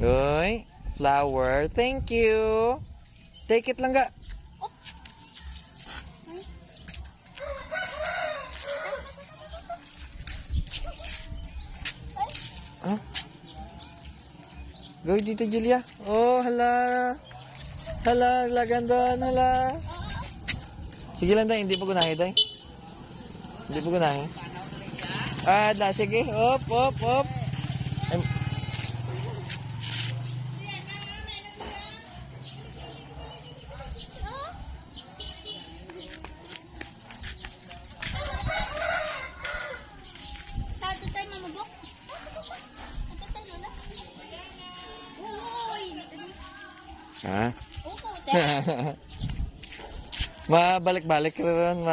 Uy, flower. Thank you. Take it lang ga. Huh? Go dito, Julia. Oh, hala. Hala, lagandaan, hala. Sige lang tayo, hindi pa gunahin tayo. Hindi pa gunahin. Sige. Op, op, op. Ha? Mabalik-balik rin,